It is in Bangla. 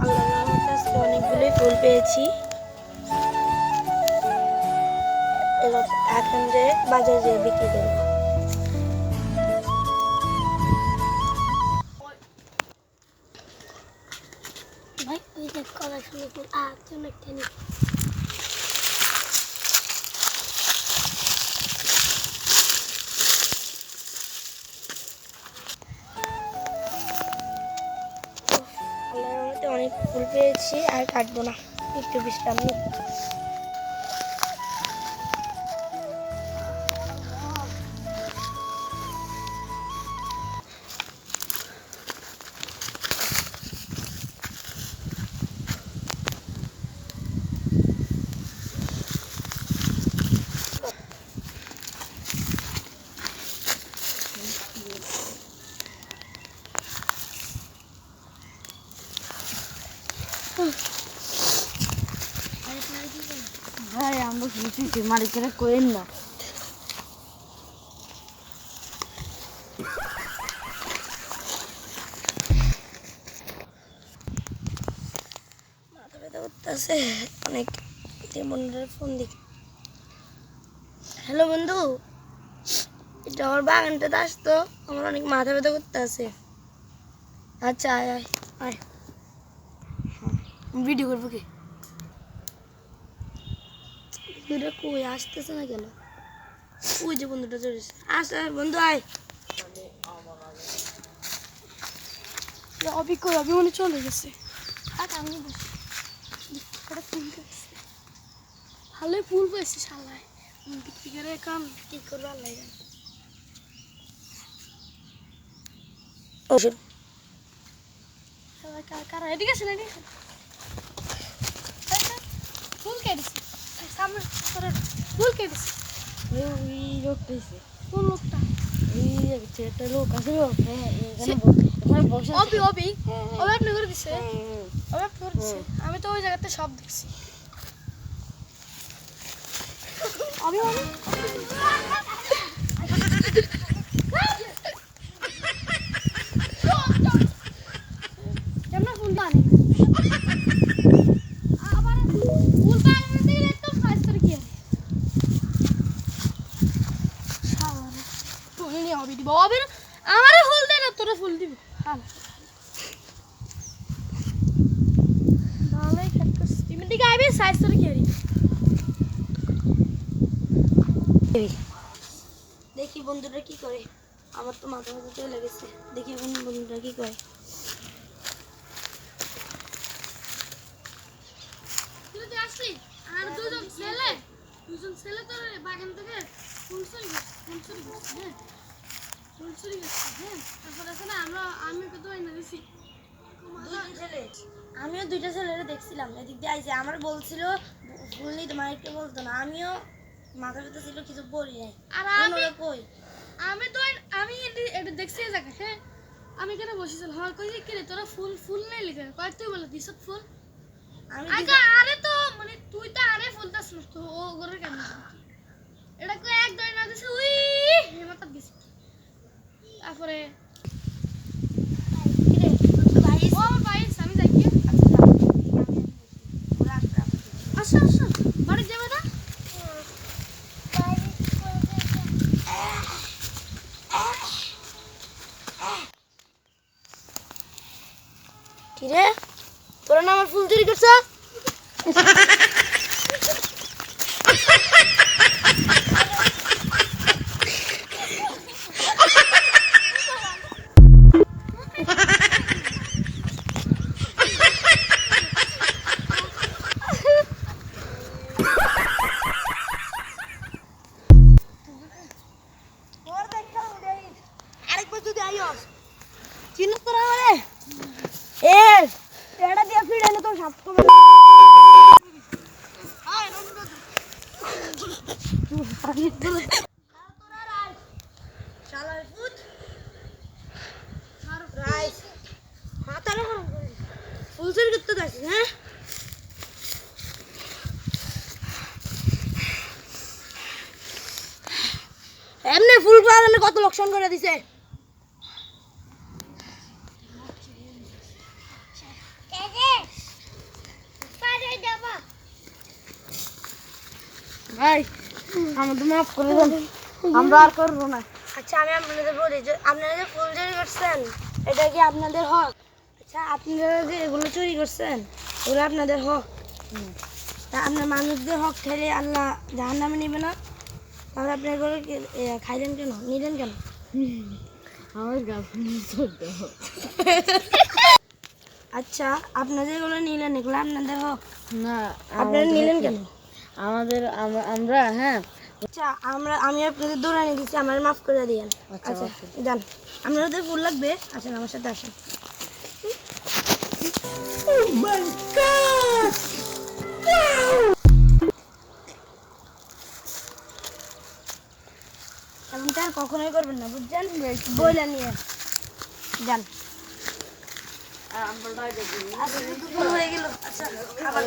আল্লাহর রহমতে আজকে অনেকগুলোই ফুল পেয়েছি। এবার এখন যে বাজারে যেয়ে বিক্রি করবো। ভাই ওই যে কলা ফুলের ফুল অনেকটা নেই। আল্লাহর রহমতে অনেক ফুল পেয়েছি, আর কাটবো না, একটু বিশ্রাম নিই। ভাই আমরা কিছু মালিকেরা করেন না। মাথা ব্যথা করতেছে অনেক। বন্ধুরা ফোন দিই। হ্যালো বন্ধু, এটা আমার বাগানটাতে আসতো, আমার অনেক মাথা ব্যথা করতেছে। আচ্ছা আয় আয় আয়। ভিডিও করবো কি? বন্ধুটা কই আসতেছে না কেন? ওই যে বন্ধুটা চলেছে, আস আয় বন্ধু আয়। অবি কই? অবি মনে চলে গেছে। আমি ভালোই ফুল পেয়েছে শালায়, বিক্রি করে এখন কি করবো আল্লাহ জানে। কারা এদিকে আছে না? এদিকে ফুল কেটেছে সামনে, ফুল কেটেছে। ওই লোক পেয়েছে। কোন লোকটা? একটা লোক আছে, অবি অবি অবি আপনি করে দিছে, অবি আপনি করে দিছে। আমি তো ওই জায়গাতে সব দেখছি। অবি অবি কেমন ফুল বানে আবার ফুল বানাতে গেলে তো কাজ করে কি হবে? সাবারে ফুল নিয়ে অবি দিব, অবি আমারে ফুল দে না, তোরা ফুল দিব। হাল ভালোই খাচ্ছিস তুমি, দিকে আইবি সাইজ করে কি হরি। দেখি বন্ধুরা কি করে। আমার তো মাথা ব্যথা চলে গেছে, দেখি এখন বন্ধুরা কি করে। তুই আসলি আর দুজন ছেলে তোর বাগান থেকে ফুল চুরি করছে। হ্যাঁ ফুল চুরি করছে। হ্যাঁ তারপর আছে না আমি কত এনে দিছি। আমিও দুইটা ছেলেরা দেখছিলাম, এদিক দিয়ে আইছে, আমার বলছিল ফুল নিতে, মাইকে বলতো না। আমিও মাথা ব্যথা ছিল, কিছু বলি নাই। আর কই আমি এটা দেখছি এই জায়গা। হ্যাঁ আমি এখানে বসেছিলাম, হ্যাঁ কই যে কিরে তোরা ফুল নাই লিখে কয় তুই বলে দিস ফুল। আমি আরে তো মানে তুই তো আরে ফুলতাস না তো ও করে কেন এটা কই এক দই না দিছে উই হেমাতাত গেছে। তারপরে কিরে ভাই ও আমার ভাই আমি যাই কি আচ্ছা বাড়ি যাবে না? কিরে তোরা না আমার ফুল চুরি করছ? আরেকবার যদি আইস চিনস তোরা আমারে এ এটা দিয়ে ফিরে এনে তোর সাপ কমে। ফুল চুরি করতে যাচ্ছিস? হ্যাঁ এমনি ফুল বাগানে কত লোকসান করে দিছে। ভাই আমাদের মাফ করে দেন, আমরা আর করবো না। আচ্ছা আমি আপনাদের বলি যে আপনারা যে ফুল চুরি করছেন এটা কি আপনাদের হক? আচ্ছা আপনারা যে এগুলো চুরি করছেন এগুলো আপনাদের হক। তা আপনার মানুষদের হক খেলে আল্লাহ জাহান্নামে নেবে না? তাহলে আপনি এগুলো খাইলেন কেন, নিলেন কেন? আমার গার্লফ্রেন্ড চলতে আচ্ছা আপনাদের এগুলো নিলেন এগুলো আপনাদের হক, না, আপনারা নিলেন কেন? আমাদের আমরা হ্যাঁ আচ্ছা আমি আপনাদের দৌড়ানি দিচ্ছি, আমার মাফ করে দিয়েন। আচ্ছা, আচ্ছা যান, আপনাদের ফুল লাগবে, আসেন আমার সাথে আসেন। এমনটা আর কখনোই করবেন না, বুঝছেন? বইলা নিয়ে যান। আচ্ছা, দুপুর হয়ে গেল। আচ্ছা, খাবার